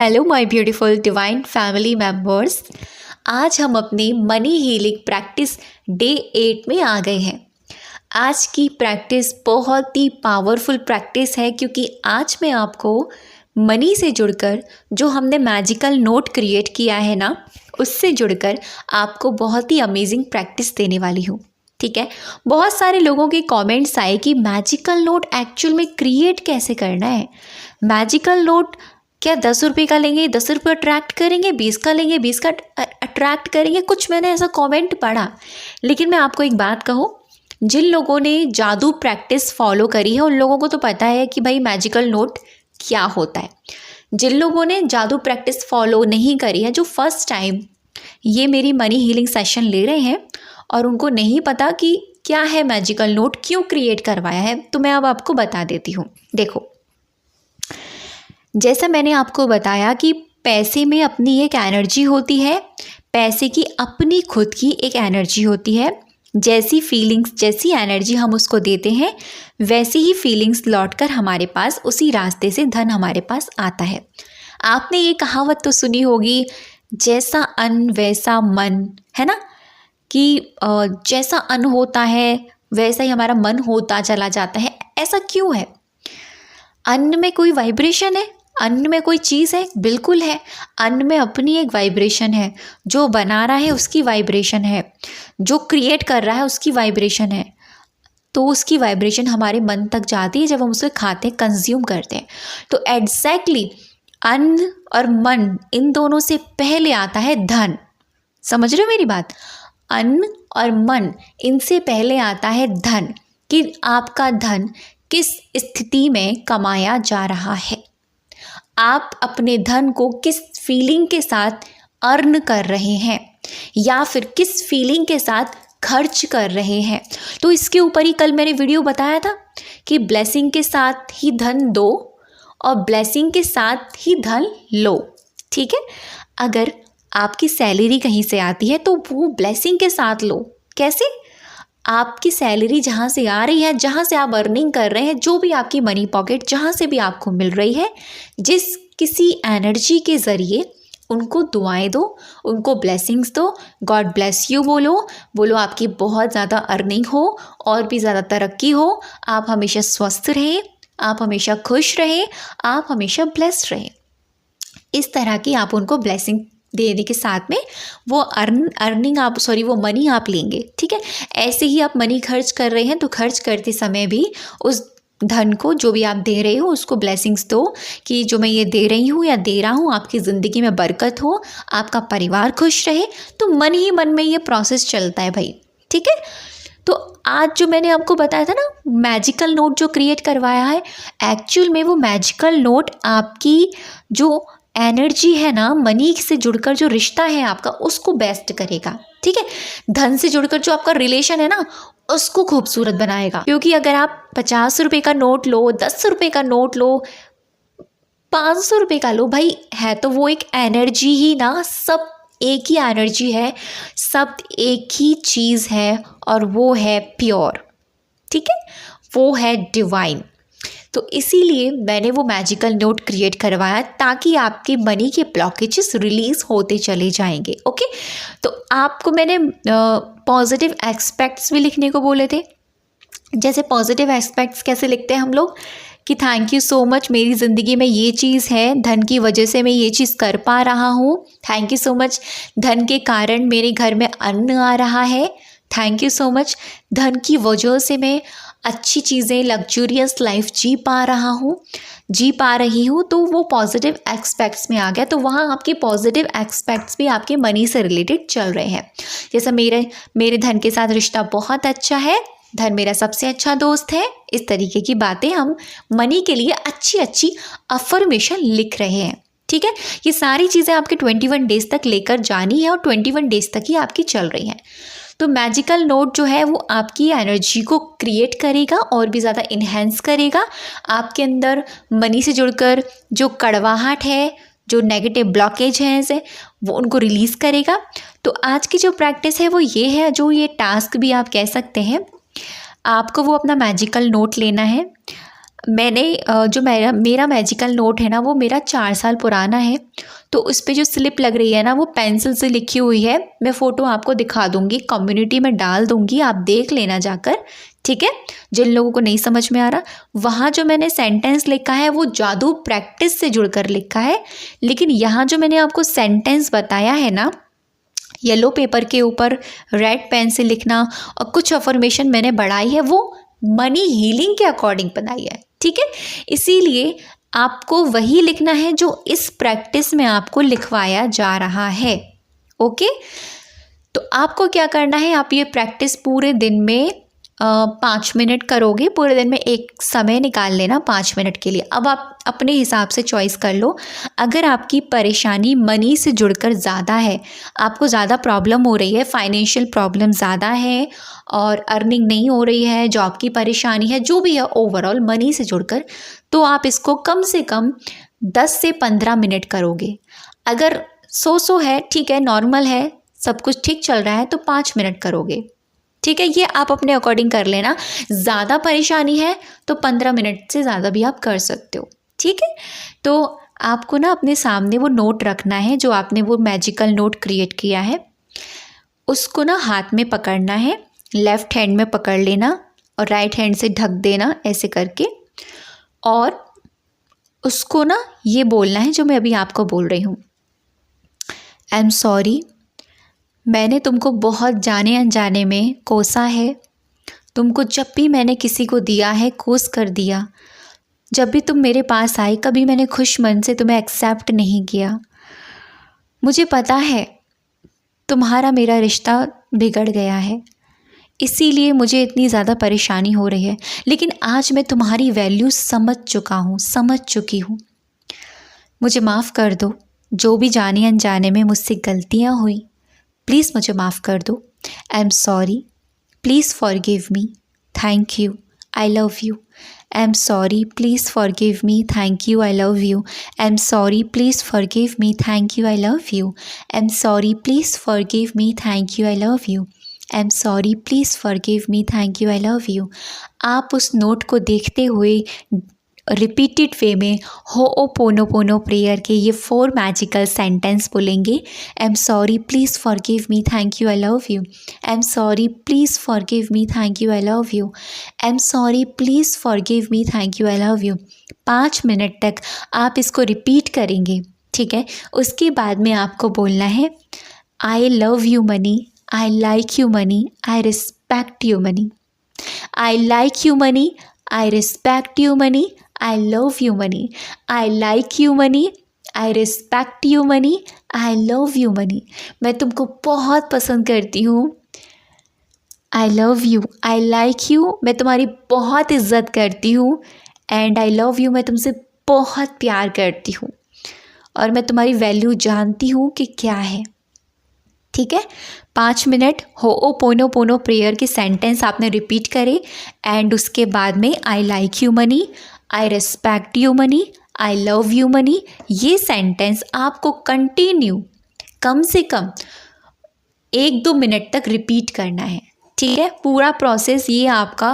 Hello my beautiful divine family members. आज हम अपनी मनी हीलिंग प्रैक्टिस डे 8 में आ गए हैं। आज की प्रैक्टिस बहुत ही पावरफुल प्रैक्टिस है क्योंकि आज मैं आपको मनी से जुड़कर जो हमने मैजिकल नोट क्रिएट किया है ना, उससे जुड़कर आपको बहुत ही अमेजिंग प्रैक्टिस देने वाली हूँ। ठीक है, बहुत सारे लोगों के कमेंट्स आए कि मैजिकल नोट एक्चुअल में क्रिएट कैसे करना है। मैजिकल नोट क्या 10 रुपये का लेंगे, 10 रुपये अट्रैक्ट करेंगे, 20 का लेंगे, 20 का अट्रैक्ट करेंगे। कुछ मैंने ऐसा कमेंट पढ़ा, लेकिन मैं आपको एक बात कहूँ, जिन लोगों ने जादू प्रैक्टिस फॉलो करी है उन लोगों को तो पता है कि भाई मैजिकल नोट क्या होता है। जिन लोगों ने जादू प्रैक्टिस फॉलो नहीं करी है, जो फर्स्ट टाइम ये मेरी मनी हीलिंग सेशन ले रहे हैं और उनको नहीं पता कि क्या है मैजिकल नोट, क्यों क्रिएट करवाया है, तो मैं अब आपको बता देती हूँ। देखो, जैसा मैंने आपको बताया कि पैसे में अपनी एक एनर्जी होती है, पैसे की अपनी खुद की एक एनर्जी होती है। जैसी फीलिंग्स, जैसी एनर्जी हम उसको देते हैं, वैसी ही फीलिंग्स लौटकर हमारे पास, उसी रास्ते से धन हमारे पास आता है। आपने ये कहावत तो सुनी होगी, जैसा अन्न वैसा मन, है ना, कि जैसा अन्न होता है वैसा ही हमारा मन होता चला जाता है। ऐसा क्यों है? अन्न में कोई वाइब्रेशन है, अन्न में कोई चीज़ है, बिल्कुल है। अन्न में अपनी एक वाइब्रेशन है, जो बना रहा है उसकी वाइब्रेशन है, जो क्रिएट कर रहा है उसकी वाइब्रेशन है। तो उसकी वाइब्रेशन हमारे मन तक जाती है जब हम उसे खाते हैं, कंज्यूम करते हैं। तो एग्जैक्टली अन्न और मन, इन दोनों से पहले आता है धन। समझ रहे हो मेरी बात? अन्न और मन, इनसे पहले आता है धन, कि आपका धन किस स्थिति में कमाया जा रहा है, आप अपने धन को किस फीलिंग के साथ अर्न कर रहे हैं या फिर किस फीलिंग के साथ खर्च कर रहे हैं। तो इसके ऊपर ही कल मैंने वीडियो बताया था कि ब्लेसिंग के साथ ही धन दो और ब्लेसिंग के साथ ही धन लो। ठीक है, अगर आपकी सैलरी कहीं से आती है तो वो ब्लेसिंग के साथ लो। कैसे? आपकी सैलरी जहाँ से आ रही है, जहाँ से आप अर्निंग कर रहे हैं, जो भी आपकी मनी पॉकेट जहाँ से भी आपको मिल रही है, जिस किसी एनर्जी के ज़रिए उनको दुआएं दो, उनको ब्लेसिंग्स दो। गॉड ब्लेस यू बोलो आपकी बहुत ज़्यादा अर्निंग हो और भी ज़्यादा तरक्की हो, आप हमेशा स्वस्थ रहें, आप हमेशा खुश रहें, आप हमेशा ब्लेस्ड रहें। इस तरह की आप उनको ब्लेसिंग देने के साथ में वो वो मनी आप लेंगे। ठीक है, ऐसे ही आप मनी खर्च कर रहे हैं तो खर्च करते समय भी उस धन को, जो भी आप दे रहे हो, उसको ब्लेसिंग्स दो कि जो मैं ये दे रही हूँ या दे रहा हूँ, आपकी ज़िंदगी में बरकत हो, आपका परिवार खुश रहे। तो मन ही मन में ये प्रोसेस चलता है भाई। ठीक है, तो आज जो मैंने आपको बताया था ना, मैजिकल नोट जो क्रिएट करवाया है, एक्चुअल में वो मैजिकल नोट आपकी जो एनर्जी है ना, मनी से जुड़कर जो रिश्ता है आपका, उसको बेस्ट करेगा। ठीक है, धन से जुड़कर जो आपका रिलेशन है ना, उसको खूबसूरत बनाएगा। क्योंकि अगर आप 50 रुपये का नोट लो, 10 रुपये का नोट लो, 500 रुपये का लो, भाई है तो वो एक एनर्जी ही ना, सब एक ही एनर्जी है, सब एक ही चीज़ है और वो है प्योर। ठीक है, वो है डिवाइन। तो इसीलिए मैंने वो मैजिकल नोट क्रिएट करवाया ताकि आपके मनी के ब्लॉकेजेस रिलीज़ होते चले जाएंगे। ओके, तो आपको मैंने पॉजिटिव एस्पेक्ट्स भी लिखने को बोले थे। जैसे पॉजिटिव एस्पेक्ट्स कैसे लिखते हैं हम लोग, कि थैंक यू सो मच, मेरी ज़िंदगी में ये चीज़ है, धन की वजह से मैं ये चीज़ कर पा रहा हूँ। थैंक यू सो मच, धन के कारण मेरे घर में अन्न आ रहा है। थैंक यू सो मच, धन की वजह से मैं अच्छी चीज़ें, लग्जूरियस लाइफ जी पा रही हूँ। तो वो पॉजिटिव एस्पेक्ट्स में आ गया। तो वहाँ आपके पॉजिटिव एस्पेक्ट्स भी आपके मनी से रिलेटेड चल रहे हैं। जैसे मेरे धन के साथ रिश्ता बहुत अच्छा है, धन मेरा सबसे अच्छा दोस्त है। इस तरीके की बातें हम मनी के लिए अच्छी अच्छी अफर्मेशन लिख रहे हैं। ठीक है, ये सारी चीज़ें आपके 21 डेज तक लेकर जानी है और 21 डेज तक ही आपकी चल रही हैं। तो मैजिकल नोट जो है वो आपकी एनर्जी को क्रिएट करेगा और भी ज़्यादा इन्हेंस करेगा। आपके अंदर मनी से जुड़कर जो कड़वाहट है, जो नेगेटिव ब्लॉकेज हैं ऐसे, वो उनको रिलीज़ करेगा। तो आज की जो प्रैक्टिस है वो ये है, जो ये टास्क भी आप कह सकते हैं, आपको वो अपना मैजिकल नोट लेना है। मैंने जो मेरा मैजिकल नोट है ना, वो मेरा 4 साल पुराना है। तो उस पे जो स्लिप लग रही है ना, वो पेंसिल से लिखी हुई है। मैं फ़ोटो आपको दिखा दूँगी, कम्युनिटी में डाल दूँगी, आप देख लेना जाकर, ठीक है। जिन लोगों को नहीं समझ में आ रहा, वहाँ जो मैंने सेंटेंस लिखा है वो जादू प्रैक्टिस से जुड़कर लिखा है। लेकिन यहाँ जो मैंने आपको सेंटेंस बताया है ना, येलो पेपर के ऊपर रेड पेन से लिखना, और कुछ अफर्मेशन मैंने बढ़ाई है, वो मनी हीलिंग के अकॉर्डिंग बनाई है, ठीक है। इसीलिए आपको वही लिखना है जो इस प्रैक्टिस में आपको लिखवाया जा रहा है, ओके। तो आपको क्या करना है, आप ये प्रैक्टिस पूरे दिन में 5 मिनट करोगे। पूरे दिन में एक समय निकाल लेना 5 मिनट के लिए। अब आप अपने हिसाब से चॉइस कर लो। अगर आपकी परेशानी मनी से जुड़कर ज़्यादा है, आपको ज़्यादा प्रॉब्लम हो रही है, फाइनेंशियल प्रॉब्लम ज़्यादा है और अर्निंग नहीं हो रही है, जॉब की परेशानी है, जो भी है ओवरऑल मनी से जुड़कर, तो आप इसको कम से कम 10 से 15 मिनट करोगे। अगर सो है, ठीक है, नॉर्मल है, सब कुछ ठीक चल रहा है, तो 5 मिनट करोगे, ठीक है। ये आप अपने अकॉर्डिंग कर लेना। ज़्यादा परेशानी है तो 15 मिनट से ज़्यादा भी आप कर सकते हो, ठीक है। तो आपको ना अपने सामने वो नोट रखना है, जो आपने वो मैजिकल नोट क्रिएट किया है, उसको ना हाथ में पकड़ना है, लेफ़्ट हैंड में पकड़ लेना और राइट हैंड से ढक देना ऐसे करके, और उसको ना ये बोलना है जो मैं अभी आपको बोल रही हूँ। आई एम सॉरी, मैंने तुमको बहुत जाने अनजाने में कोसा है। तुमको जब भी मैंने किसी को दिया है, कोस कर दिया। जब भी तुम मेरे पास आई, कभी मैंने खुश मन से तुम्हें एक्सेप्ट नहीं किया। मुझे पता है तुम्हारा मेरा रिश्ता बिगड़ गया है, इसीलिए मुझे इतनी ज़्यादा परेशानी हो रही है। लेकिन आज मैं तुम्हारी वैल्यू समझ चुकी हूँ। मुझे माफ़ कर दो, जो भी जाने अनजाने में मुझसे गलतियाँ हुई, प्लीज़ मुझे माफ़ कर दो। I am sorry, please forgive me, thank you, I love you. I am sorry, please forgive me, thank you, I love you. I am sorry, please forgive me, thank you, I love you. I am sorry, please forgive me, thank you, I love you. I am sorry, please forgive me, thank you, I love you. आप उस note को देखते हुए repeated वे में होओपोनोपोनो prayer के ये 4 magical sentence बोलेंगे। I am sorry, please forgive me, thank you, I love you. I am sorry, please forgive me, thank you, I love you. I am sorry, please forgive me, thank you, I love you. 5 minute तक आप इसको repeat करेंगे, ठीक है। उसके बाद में आपको बोलना है, I love you money, I like you money, I respect you money. I like you money, I respect you money, I love you money. I like you money. I respect you money. I love you money. मैं तुमको बहुत पसंद करती हूँ। I love you. I like you. मैं तुम्हारी बहुत इज्जत करती हूँ। And I love you. मैं तुमसे बहुत प्यार करती हूँ और मैं तुम्हारी वैल्यू जानती हूँ कि क्या है, ठीक है। 5 मिनट होओपोनोपोनो प्रेयर के सेंटेंस आपने रिपीट करे, एंड उसके बाद में I like you money, I respect you money, I love you money, ये सेंटेंस आपको कंटिन्यू कम से कम 1-2 मिनट तक रिपीट करना है, ठीक है। पूरा प्रोसेस ये आपका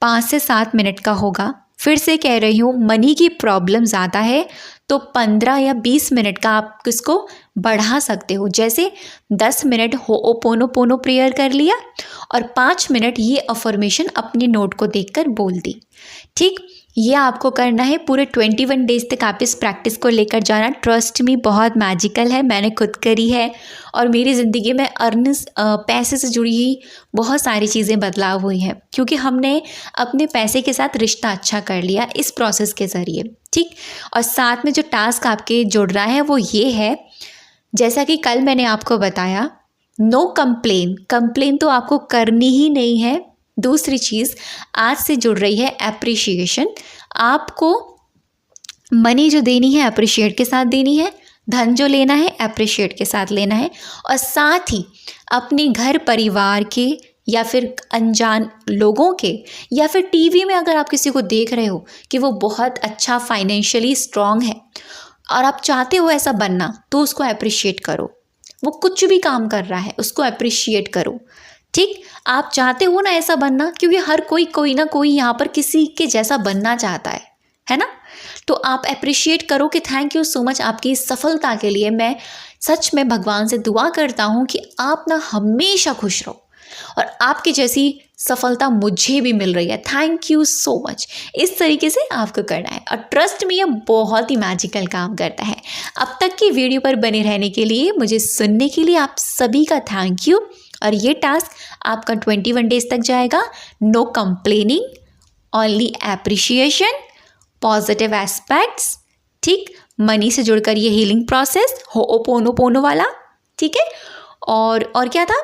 5 से 7 मिनट का होगा। फिर से कह रही हूँ, मनी की प्रॉब्लम ज़्यादा है तो 15 या 20 मिनट का आप इसको बढ़ा सकते हो। जैसे 10 मिनट होओपोनोपोनो प्रेयर कर लिया और 5 मिनट ये अफर्मेशन अपने नोट को देखकर बोल दी, ठीक। ये आपको करना है पूरे 21 डेज़ तक। आप इस प्रैक्टिस को लेकर जाना। ट्रस्ट मी, बहुत मैजिकल है, मैंने खुद करी है और मेरी ज़िंदगी में पैसे से जुड़ी हुई बहुत सारी चीज़ें बदलाव हुई हैं, क्योंकि हमने अपने पैसे के साथ रिश्ता अच्छा कर लिया इस प्रोसेस के ज़रिए, ठीक। और साथ में जो टास्क आपके जुड़ रहा है वो ये है, जैसा कि कल मैंने आपको बताया, नो कंप्लेन तो आपको करनी ही नहीं है। दूसरी चीज़ आज से जुड़ रही है एप्रिशिएशन। आपको मनी जो देनी है अप्रिशिएट के साथ देनी है, धन जो लेना है अप्रिशिएट के साथ लेना है, और साथ ही अपने घर परिवार के या फिर अनजान लोगों के, या फिर टीवी में अगर आप किसी को देख रहे हो कि वो बहुत अच्छा फाइनेंशियली स्ट्रांग है और आप चाहते हो ऐसा बनना, तो उसको अप्रिशिएट करो। वो कुछ भी काम कर रहा है उसको अप्रिशिएट करो, ठीक, आप चाहते हो ना ऐसा बनना, क्योंकि हर कोई ना कोई यहाँ पर किसी के जैसा बनना चाहता है ना। तो आप अप्रिशिएट करो कि थैंक यू सो मच आपकी इस सफलता के लिए। मैं सच में भगवान से दुआ करता हूँ कि आप ना हमेशा खुश रहो और आपकी जैसी सफलता मुझे भी मिल रही है, थैंक यू सो मच। इस तरीके से आपको करना है और ट्रस्ट में ये बहुत ही मैजिकल काम करता है। अब तक की वीडियो पर बने रहने के लिए, मुझे सुनने के लिए आप सभी का थैंक यू। और ये टास्क आपका 21 डेज तक जाएगा। No complaining, only appreciation, positive aspects, ठीक, मनी से जुड़कर ये हीलिंग प्रोसेस, होओपोनोपोनो वाला, ठीक है। और क्या था,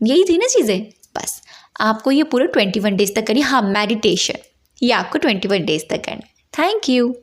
यही थी ना चीज़ें। बस आपको ये पूरा 21 डेज तक करनी। हाँ, मेडिटेशन, ये आपको 21 डेज तक करना है। Thank you.